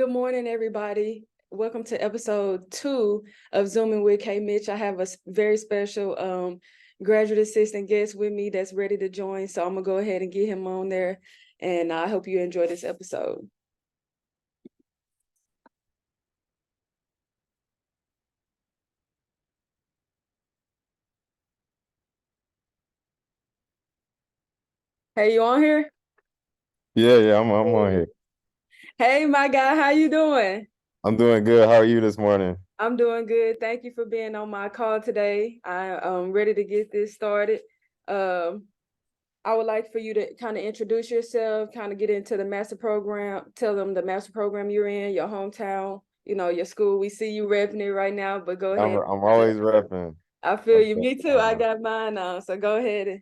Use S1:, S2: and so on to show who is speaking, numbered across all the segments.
S1: Good morning, everybody. Welcome to episode 2 of Zooming with Kaymitch. I have a very special graduate assistant guest with me that's ready to join. So I'm gonna go ahead and get him on there, and I hope you enjoy this episode. Hey, you on here?
S2: Yeah, I'm on here.
S1: Hey, my guy, how you doing?
S2: I'm doing good. How are you this morning?
S1: I'm doing good. Thank you for being on my call today. I'm ready to get this started. Um, I would like for you to kind of introduce yourself, kind of get into the master program, tell them the master program you're in, your hometown, your school. We see you repping it right now, but go
S2: I'm
S1: ahead.
S2: I'm always repping.
S1: I feel
S2: I'm
S1: you. Me too. I
S2: repping.
S1: got mine on. So go ahead and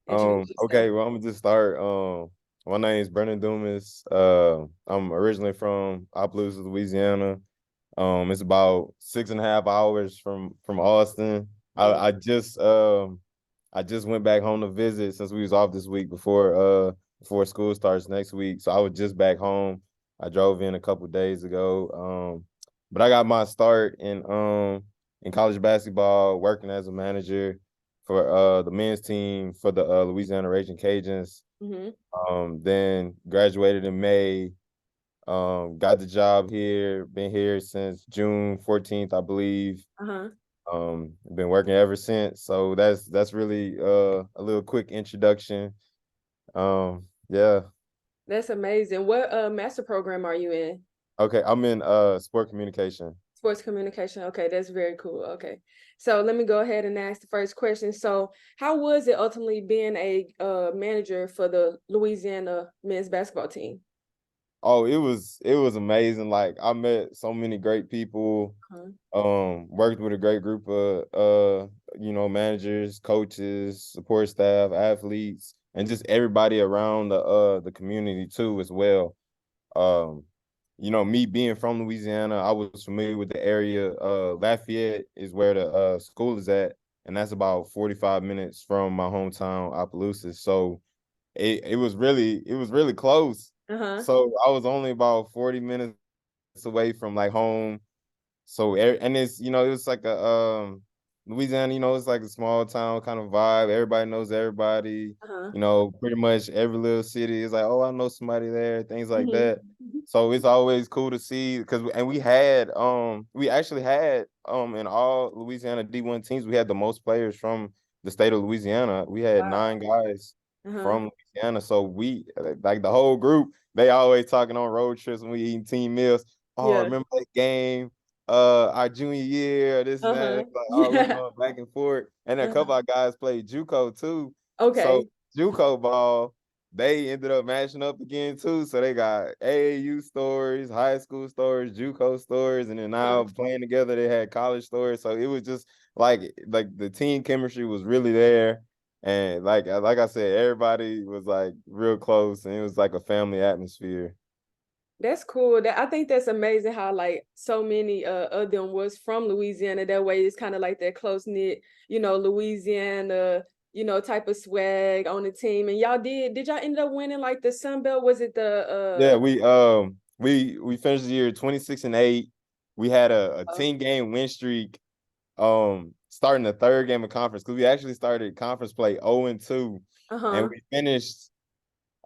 S1: introduce yourself.
S2: Okay, well I'm gonna just start. My name is Brennan Dumas. I'm originally from Opelousas, Louisiana. It's about 6.5 hours from Austin. I,
S1: Mm.
S2: I just I just went back home to visit since we was off this week before school starts next week. So I was just back home. I drove in a couple days ago. But I got my start in college basketball, working as a manager for the men's team for the Louisiana Raging Cajuns.
S1: Mm-hmm.
S2: Then graduated in May. Got the job here, been here since June 14th, I believe.
S1: Uh-huh.
S2: Been working ever since. So that's really a little quick introduction. Yeah.
S1: That's amazing. What master program are you in?
S2: Okay, I'm in sport communication.
S1: Sports communication. Okay, that's very cool. Okay. So let me go ahead and ask the first question. So how was it ultimately being a manager for the Louisiana men's basketball team?
S2: Oh, it was amazing. Like I met so many great people.
S1: Uh-huh.
S2: Worked with a great group of managers, coaches, support staff, athletes, and just everybody around the community too as well. Um, me being from Louisiana, I was familiar with the area. Lafayette is where the school is at, and that's about 45 minutes from my hometown, Opelousas. So it was really close.
S1: Uh-huh.
S2: So I was only about 40 minutes away from like home. So and it was like a Louisiana, it's like a small town kind of vibe. Everybody knows everybody.
S1: Uh-huh.
S2: Pretty much every little city is like, oh, I know somebody there, things like
S1: Mm-hmm.
S2: that. So it's always cool to see because we actually had in all Louisiana D1 teams, we had the most players from the state of Louisiana. We had
S1: Wow.
S2: 9 guys
S1: Uh-huh.
S2: from Louisiana. So we like the whole group, they always talking on road trips when we eating team meals. Oh,
S1: Yeah.
S2: remember that game? Our junior year, this and that.
S1: Uh-huh.
S2: It's like, oh, we
S1: Yeah.
S2: going back and forth. And a couple
S1: Uh-huh.
S2: of guys played JUCO too. So
S1: Okay.
S2: JUCO ball, they ended up matching up again too. So they got AAU stories, high school stories, JUCO stories, and then
S1: Uh-huh.
S2: now playing together, they had college stories. So it was just like the team chemistry was really there. And like I said, everybody was like real close, and it was like a family atmosphere.
S1: That's cool. I think that's amazing how like so many of them was from Louisiana. That way it's kind of like that close knit, Louisiana, type of swag on the team. And y'all did y'all end up winning like the Sun Belt? Was it
S2: Yeah,
S1: the
S2: we finished the year 26-8. We had a
S1: uh
S2: 10-game win streak starting the third game of conference because we actually started conference play 0-2, and
S1: uh-huh.
S2: we finished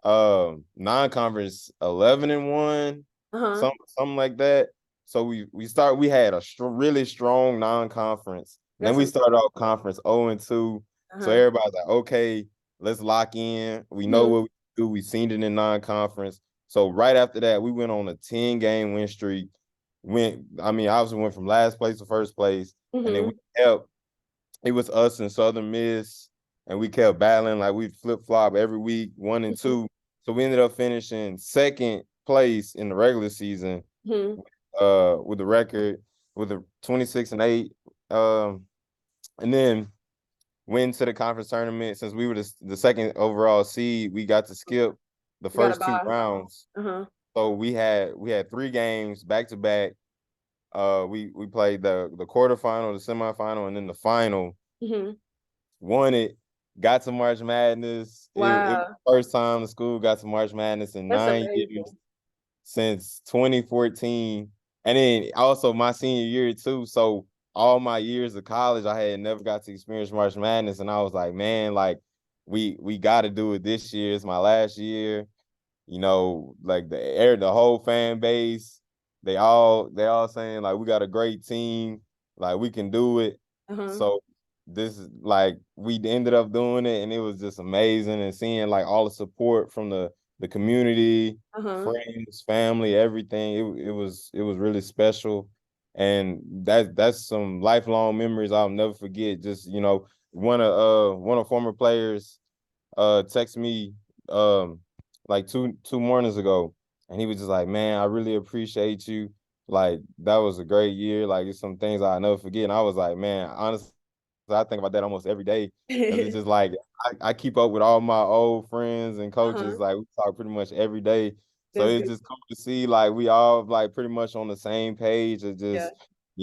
S2: non-conference 11-1,
S1: Uh-huh.
S2: something like that. So we had a really strong non-conference. And then
S1: That's
S2: we
S1: a
S2: started off conference 0-2. So
S1: uh-huh.
S2: everybody's like, okay, let's lock in. We know
S1: Hmm.
S2: what we do. We seen it in non-conference. So right after that, we went on a 10-game win streak. Obviously went from last place to first place. And then we
S1: Hmm.
S2: kept it was us and Southern Miss, and we kept battling like we flip flop every week, 1 and 2. So we ended up finishing second place in the regular season,
S1: Hmm.
S2: with the record with a 26-8. And then went to the conference tournament. Since we were the second overall seed, we got to skip the
S1: Got a
S2: first two
S1: bye.
S2: rounds.
S1: Uh-huh.
S2: So we had 3 games back to back. We played the quarterfinal, the semifinal, and then the final.
S1: Hmm.
S2: Won it, got to March Madness. It was
S1: Wow.
S2: the first time the school got to March Madness in
S1: That's
S2: 9 years.
S1: amazing.
S2: since 2014. And then also my senior year too. So all my years of college, I had never got to experience March Madness. And I was like, man, like we gotta do it this year. It's my last year. You know, like the whole fan base, they all saying like we got a great team, like we can do it.
S1: Uh-huh.
S2: So this is like we ended up doing it, and it was just amazing, and seeing like all the support from the community,
S1: Uh-huh.
S2: friends, family, everything. It was really special, and that's some lifelong memories I'll never forget. Just one of former players text me like two mornings ago, and he was just like, man, I really appreciate you. Like that was a great year. Like it's some things I'll never forget. And I was like, man, honestly, I think about that almost every day, because it's just like I keep up with all my old friends and coaches.
S1: Uh-huh.
S2: Like we talk pretty much every day. So
S1: That's
S2: it's
S1: good.
S2: just cool to see like we all like pretty much on the same page. It's
S1: Yeah.
S2: just,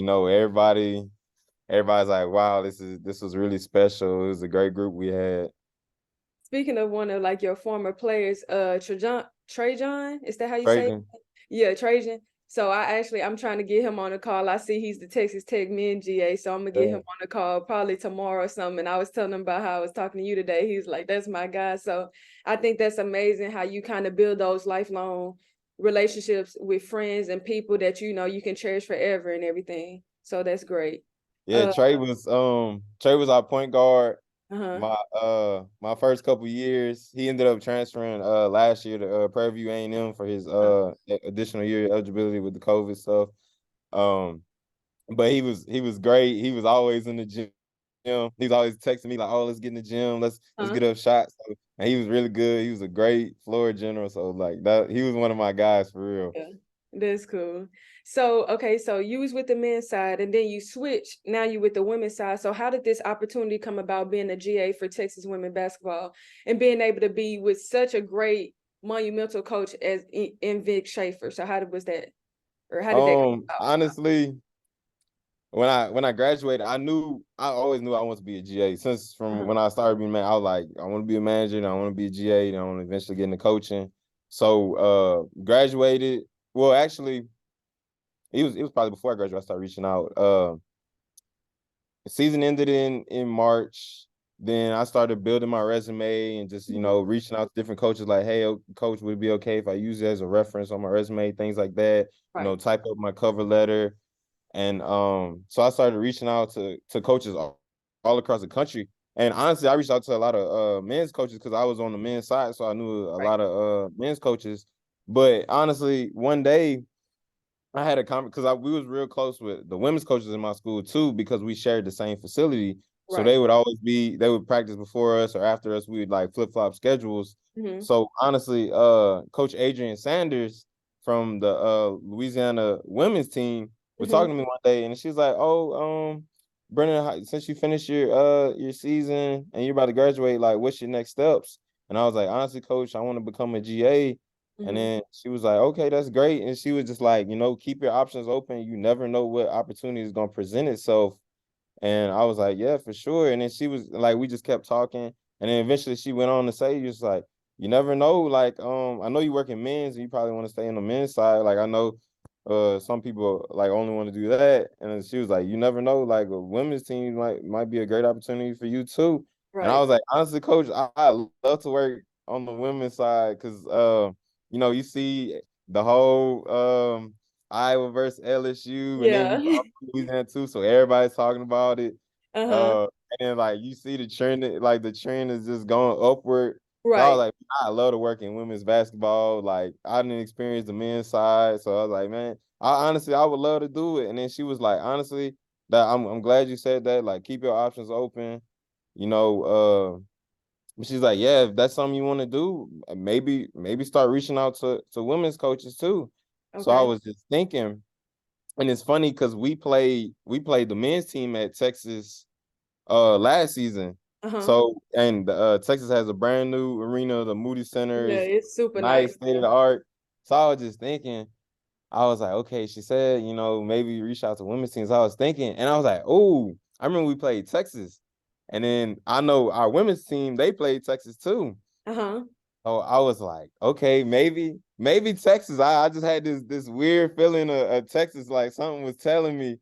S2: everybody's like, wow, this was really special. It was a great group we had.
S1: Speaking of one of like your former players, Trajan, is that how you say it?
S2: Trajan.
S1: Yeah, Trajan. So I'm trying to get him on the call. I see he's the Texas Tech men GA, so I'm gonna get him on the call probably tomorrow or something. And I was telling him about how I was talking to you today. He's like, that's my guy. So I think that's amazing how you kind of build those lifelong relationships with friends and people that you can cherish forever and everything. So that's great.
S2: Yeah,
S1: Uh
S2: Trey was our point guard
S1: huh.
S2: my first couple years. He ended up transferring last year to Prairie View A&M for his additional year eligibility with the COVID stuff. Um but he was great. He was always in the gym. He was always texting me like, "Oh, let's get in the gym. Let's
S1: Huh.
S2: get up shots." So, and he was really good. He was a great floor general. So like that, he was one of my guys for real.
S1: Yeah, that's cool. So, okay, so you was with the men's side and then you switched. Now you with the women's side. So how did this opportunity come about being a GA for Texas women basketball and being able to be with such a great monumental coach as in Vic Schaefer? So was that, or how did that come about?
S2: Honestly, when I graduated, I always knew I wanted to be a GA. Since from
S1: Uh-huh.
S2: when I started being man, I was like, I want to be a manager, and I want to be a GA, and I want to eventually get into coaching. So graduated. Well, actually, it was probably before I graduated, I started reaching out. The season ended in March. Then I started building my resume and just,
S1: Mhm.
S2: reaching out to different coaches like, hey, coach, would it be okay if I use it as a reference on my resume, things like that,
S1: Right.
S2: type up my cover letter. And so I started reaching out to coaches all across the country. And honestly, I reached out to a lot of men's coaches because I was on the men's side, so I knew a
S1: Right.
S2: lot of men's coaches. But honestly, one day I had a comment because we was real close with the women's coaches in my school too, because we shared the same facility. So
S1: Right.
S2: they would practice before us or after us. We would like flip flop schedules.
S1: Mm-hmm.
S2: So honestly, Coach Adrian Sanders from the Louisiana women's team was
S1: Mm-hmm.
S2: talking to me one day, and she was like, "Oh, Brennan, since you finished your season and you're about to graduate, like, what's your next steps?" And I was like, "Honestly, Coach, I want to become a GA." And
S1: Mm-hmm.
S2: then she was like, okay, that's great. And she was just like, keep your options open. You never know what opportunity is going to present itself. And I was like, yeah, for sure. And then she was like, we just kept talking. And then eventually she went on to say, just like, you never know. Like, I know you work in men's and you probably want to stay on the men's side. Like, I know some people like only want to do that. And then she was like, you never know, like a women's team might be a great opportunity for you too. And I
S1: Right.
S2: was like, honestly, coach, I love to work on the women's side because you see the whole Iowa versus LSU, and then
S1: Yeah.
S2: Louisiana too, so everybody's talking about it.
S1: Uh-huh.
S2: And then like you see the trend is just going upward. So I was
S1: Right.
S2: like, I love to work in women's basketball. Like I didn't experience the men's side, so I was like, man, I would love to do it. And then she was like, honestly, that I'm glad you said that. Like, keep your options open. You know, she's like, yeah, if that's something you want to do, maybe start reaching out to women's coaches too. So I
S1: Okay.
S2: was just thinking, and it's funny because we played the men's team at Texas last season.
S1: Uh-huh.
S2: So and Texas has a brand new arena, the Moody Center
S1: Yeah,
S2: is
S1: it's super
S2: nice,
S1: nice.
S2: state of the art. So I was just thinking, I was like, okay, she said, maybe reach out to women's teams. I was thinking, and I was like, oh, I remember we played Texas. And then I know our women's team, they played Texas too.
S1: Uh-huh.
S2: So I was like, okay, maybe. maybe Texas. I just had this weird feeling of Texas, like something was telling me.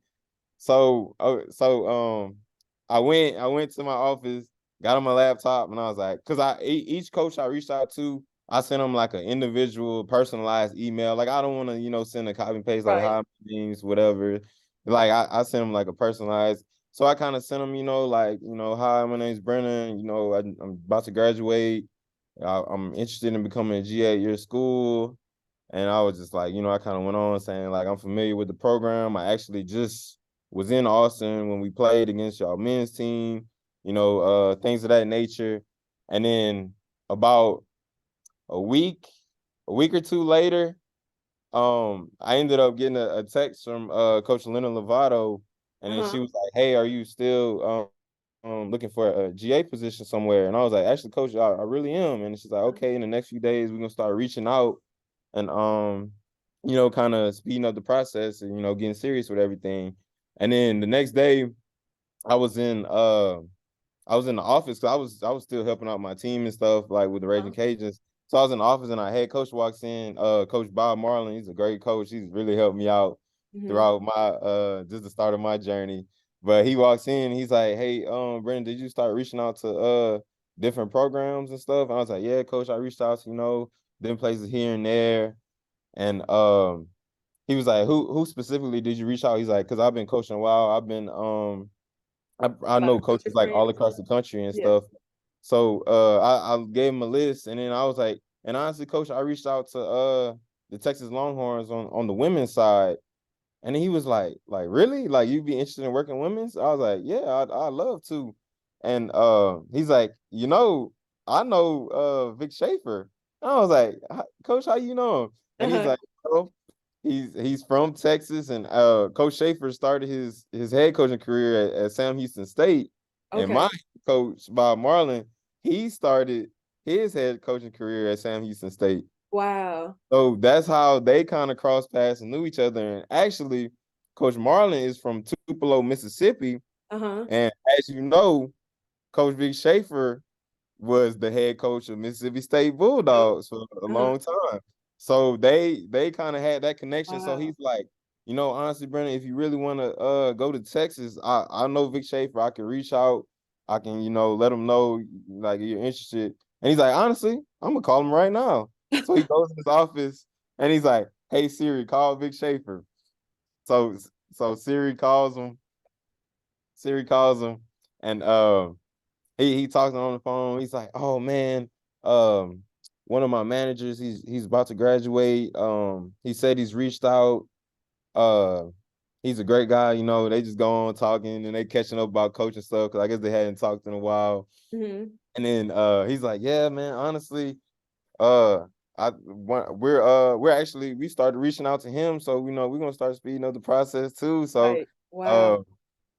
S2: So I went to my office, got on my laptop, and I was like, because each coach I reached out to, I sent them like an individual personalized email. Like I don't want to, send a copy and paste like
S1: Right.
S2: hi, names, whatever. Like I sent them like a personalized. So I kind of sent them, like, hi, my name's Brennan. I'm about to graduate. I'm interested in becoming a GA at your school. And I was just like, I kind of went on saying like, I'm familiar with the program. I actually just was in Austin when we played against y'all men's team, things of that nature. And then about a week or two later, I ended up getting a text from Coach Lena Lovato, and then she was like, "Hey, are you still looking for a GA position somewhere?" And I was like, "Actually, Coach, I really am." And she's like, "Okay, in the next few days, we're gonna start reaching out and kind of speeding up the process and getting serious with everything." And then the next day, I was in the office because I was still helping out my team and stuff like with the Raging Cajuns. So I was in the office and our head coach walks in, Coach Bob Marlin. He's a great coach. He's really helped me out throughout my just the start of my journey. But he walks in, he's like, "Hey, Brendan, did you start reaching out to different programs and stuff?" And I was like, "Yeah, coach, I reached out to, different places here and there." And he was like, Who specifically did you reach out? He's like, "Because I've been coaching a while. I've been I
S1: Like
S2: know coaches like all
S1: friends.
S2: across the country and
S1: Yeah.
S2: stuff." So I gave him a list, and then I was like, and honestly, coach, I reached out to the Texas Longhorns on the women's side. And he was like, really? Like you'd be interested in working women's? I was like, yeah, I'd love to. And he's like, I know Vic Schaefer. And I was like, Coach, how you know him? And he's like, oh, he's from Texas, and Coach Schaefer started his head coaching career at Sam Houston State. And
S1: Okay.
S2: my coach, Bob Marlin, he started his head coaching career at Sam Houston State.
S1: Wow.
S2: So that's how they kind of crossed paths and knew each other. And actually, Coach Marlin is from Tupelo, Mississippi. And as you know, Coach Vic Schaefer was the head coach of Mississippi State Bulldogs for a long time. So they kind of had that connection. So
S1: Wow.
S2: he's like, honestly, Brennan, if you really want to go to Texas, I know Vic Schaefer. I can reach out. I can, let him know like you're interested. And he's like, honestly, I'm gonna call him right now. So he goes in his office and he's like, "Hey Siri, call Vic Schaefer." So Siri calls him. Siri calls him, and he talks on the phone. He's like, "Oh man, one of my managers, he's about to graduate. He said he's reached out. Uh, he's a great guy. They just go on talking and they catching up about coaching stuff because I guess they hadn't talked in a while. And then he's like, "Yeah, man, honestly, uh, we started reaching out to him, so we're gonna start speeding up the process too. So
S1: Right. Wow.